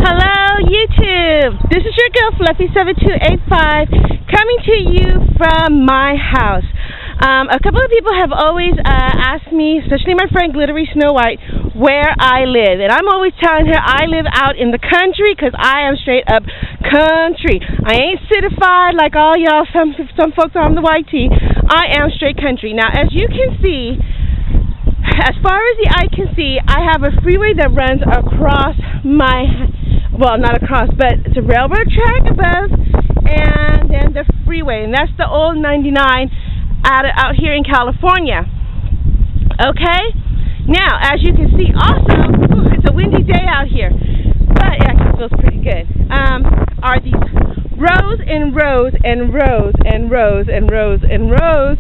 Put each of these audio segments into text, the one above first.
Hello YouTube, this is your girl Fluffy7285 coming to you from my house. A couple of people have always asked me, especially my friend Glittery Snow White, where I live. And I'm always telling her I live out in the country because I am straight up country. I ain't citified like all y'all, some folks on the YT. I am straight country. Now as you can see, as far as the eye can see, I have a freeway that runs across my, well, not across, but it's a railroad track above, and then the freeway, and that's the old 99 out here in California. Okay? Now, as you can see also, it's a windy day out here, but it actually feels pretty good. Are these rows and rows and rows and rows and rows and rows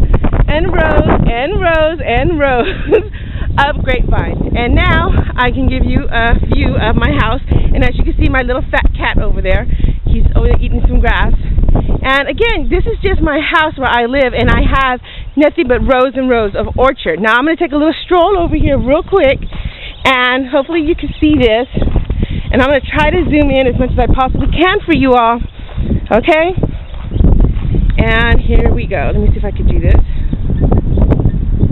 and rows and rows and rows of grapevines. And now I can give you a view of my house, and as you can see, my little fat cat over there, he's over there eating some grass. And again, this is just my house where I live, and I have nothing but rows and rows of orchard. Now I'm going to take a little stroll over here real quick, and hopefully you can see this, and I'm going to try to zoom in as much as I possibly can for you all. Okay? And here we go. Let me see if I can do this.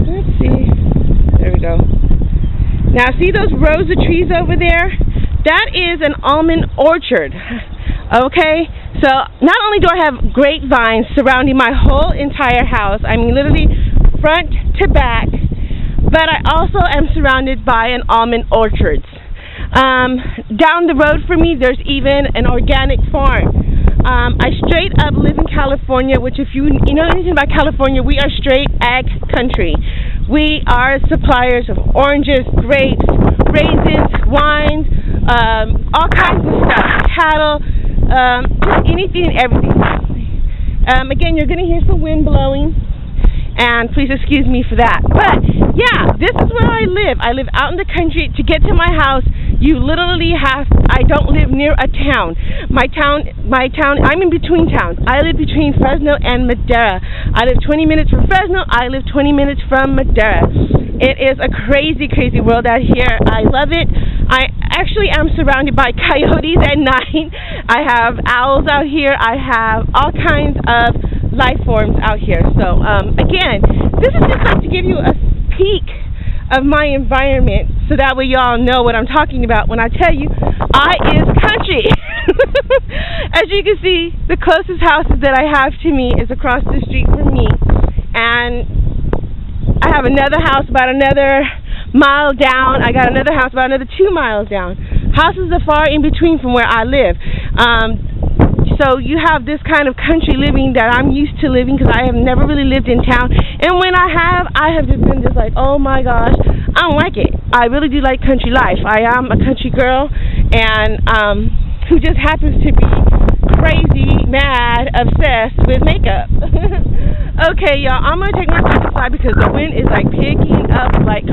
Let's see. There we go. Now see those rows of trees over there? That is an almond orchard. Okay? So not only do I have grapevines surrounding my whole entire house, I mean literally front to back, but I also am surrounded by an almond orchard. Down the road from me, there's even an organic farm. I straight up live in California, which if you know anything about California, we are straight ag country. We are suppliers of oranges, grapes, raisins, wines, all kinds of stuff, cattle, just anything and everything. Again, you're going to hear some wind blowing, and please excuse me for that. But yeah, this is where I live. I live out in the country. To get to my house, you literally have, I don't live near a town. My town, I'm in between towns. I live between Fresno and Madera. I live 20 minutes from Fresno. I live 20 minutes from Madera. It is a crazy, crazy world out here. I love it. I actually am surrounded by coyotes at night. I have owls out here. I have all kinds of life forms out here. So, again, this is just like to give you a peek of my environment, so that way y'all know what I'm talking about when I tell you I is country. As you can see, the closest houses that I have to me is across the street from me, and I have another house about another mile down. I got another house about another 2 miles down. Houses are far in between from where I live. So you have this kind of country living that I'm used to living, because I have never really lived in town. And when I have just been just like, oh my gosh, I don't like it. I really do like country life. I am a country girl, and who just happens to be crazy, mad, obsessed with makeup. Okay, y'all, I'm going to take my time outside because the wind is like picking up like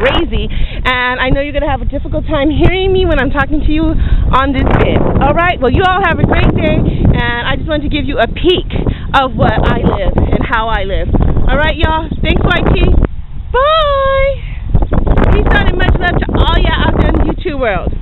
crazy, and I know you're going to have a difficult time hearing me when I'm talking to you on this bit. Alright, well, you all have a great day, and I just wanted to give you a peek of what I live and how I live. Alright, y'all, thanks, YT. Bye! Peace out and much love to all y'all out there in the YouTube world.